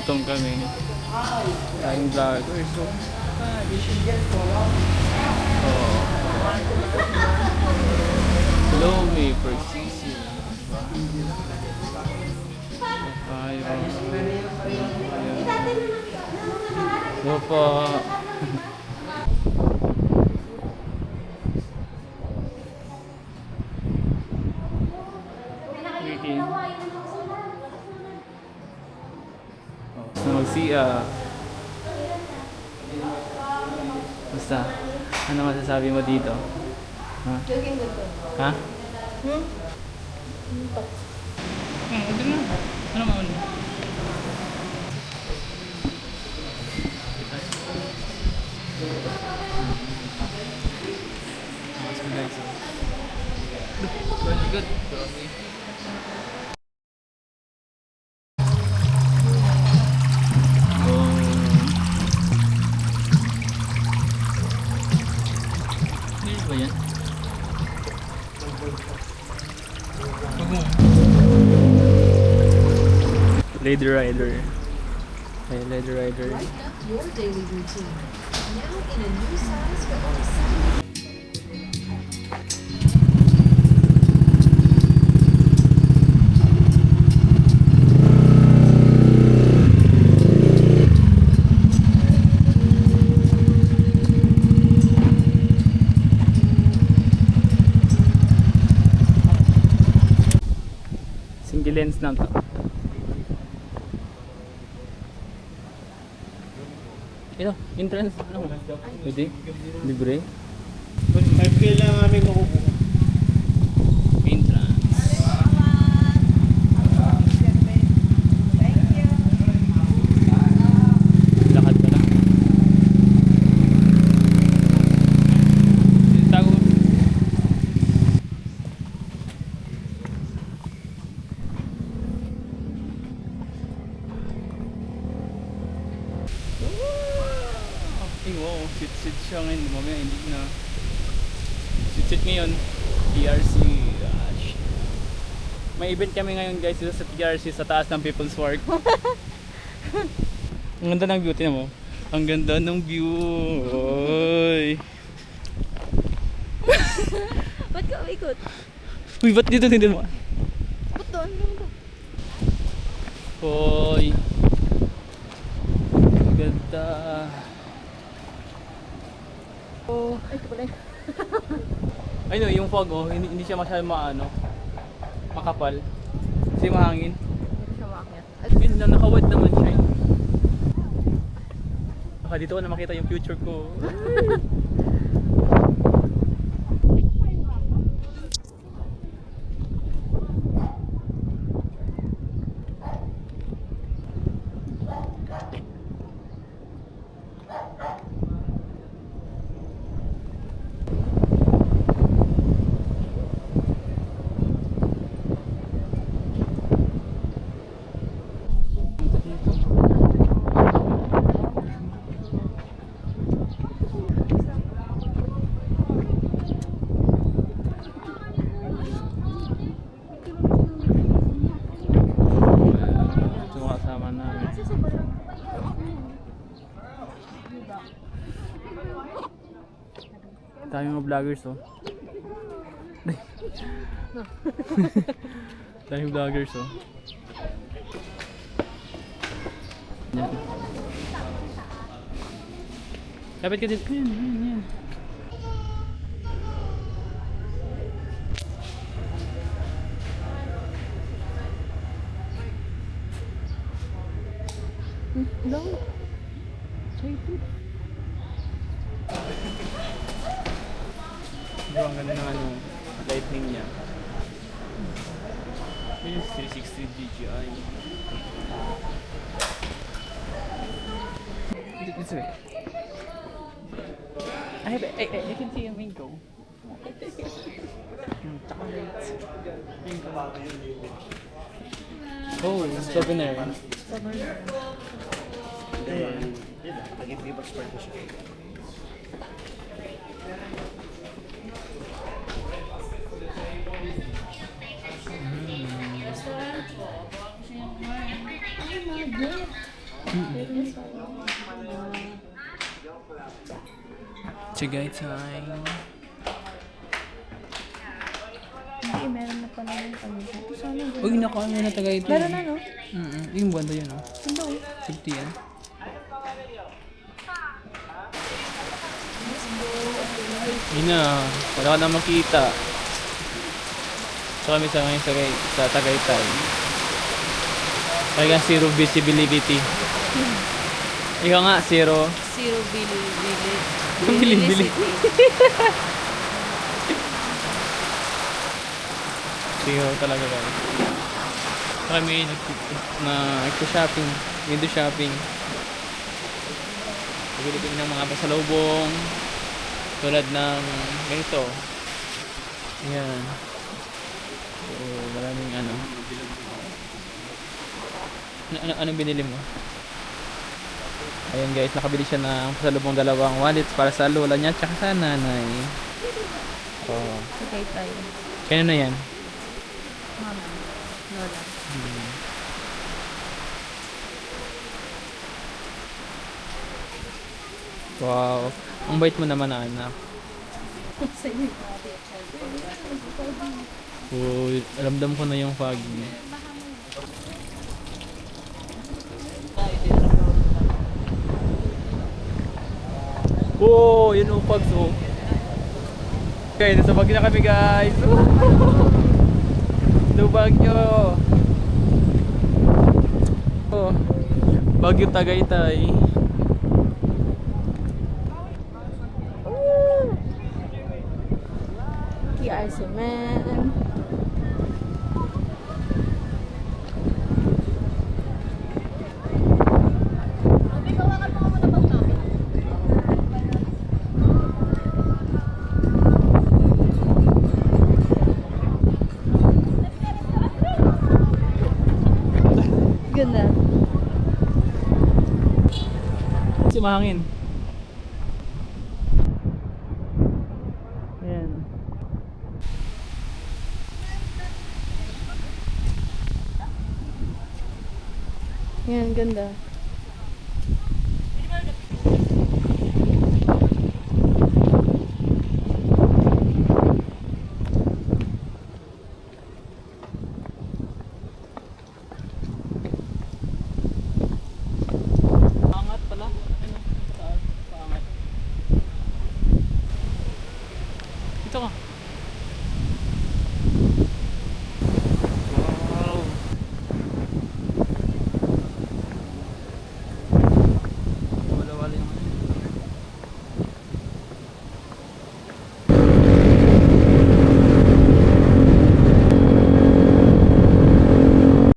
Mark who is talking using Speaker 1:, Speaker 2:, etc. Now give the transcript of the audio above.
Speaker 1: gutom kami. Tayong vlogger. So, hello, may persisi. Hello po. Waiting. Basta, ano masasabi mo dito? Ha? Ha? Ito na. Ano mauna? Very good. Ba yan? Lady Rider. Hey, Lady Rider.
Speaker 2: Lighten up your daily routine. Now in a new size for only $7.
Speaker 1: Single lens lang to. Ito, entrance. Ano? Pwede? Libre?
Speaker 3: 5K lang aming makukuha.
Speaker 1: Entrance. Lakad ka lang. Tago. Okay, wow. Sit siya ngayon. Mamaya hindi na. Sit ngayon. TRC. Gosh. May event kami ngayon guys dito sa TRC sa taas ng People's Park. Ang ganda ng view. Tingnan mo. Ang ganda ng view. Oy.
Speaker 4: Ba't ka umikot?
Speaker 1: Uy, ba't dito tingnan mo?
Speaker 4: Ba't doon? Doon ka?
Speaker 1: Hoy. Ganda. Oh.
Speaker 4: Ay, ito pala.
Speaker 1: Ay no, yung fog oh, hindi siya masyadong makapal. Kasi mahangin.
Speaker 4: Hindi siya maakyat.
Speaker 1: Yun na, naka-wet naman siya. Baka dito ko na makita yung future ko. Dami mga vloggers oh. Dami vloggers oh. Yan. Kapit ka dito. Yan.
Speaker 4: Hello?
Speaker 1: Ito ang ganda ng ano, lightning niya. This is 360 DJI. This way. I can see a mango. Oh, souvenir.
Speaker 3: Nag-ibig expert ko siya.
Speaker 1: Tagaytay.
Speaker 4: Hindi, meron na pala yung pamilya. Sana doon.
Speaker 1: Uy, nakuha mo na Tagaytay.
Speaker 4: Meron na, no?
Speaker 1: Yung banda yun, oh.
Speaker 4: Hindi.
Speaker 1: 50 yan. Yun na, wala ka na makita. So kami sa ngayon sa Tagaytay. Talagang zero visibility. Ikaw nga, zero.
Speaker 4: Zero
Speaker 1: Bili-bili. Zero talaga guys. So kami nagko-shopping. Window shopping. Bibili kami ng mga pasalubong. Tulad ng ganito. Ayan. So, maraming ano. Anong binili mo? Ayan guys, nakabili siya ng pasalubong dalawang wallets para sa lola niya at sa nanay. Oh.
Speaker 4: Okay, tayo.
Speaker 1: Kaya na yan?
Speaker 4: Mama. Lola.
Speaker 1: Wow. Ang bait mo naman na anak. Uy, ramdam ko na yung foggy. Oh, yun yung fogs oh. Okay, nasa Baguio na kami guys. Hello Baguio. Oh, Baguio Tagaytay.
Speaker 4: TRC, man. Ganda.
Speaker 1: Kasi mahangin. Ayan.
Speaker 4: Yan, ganda.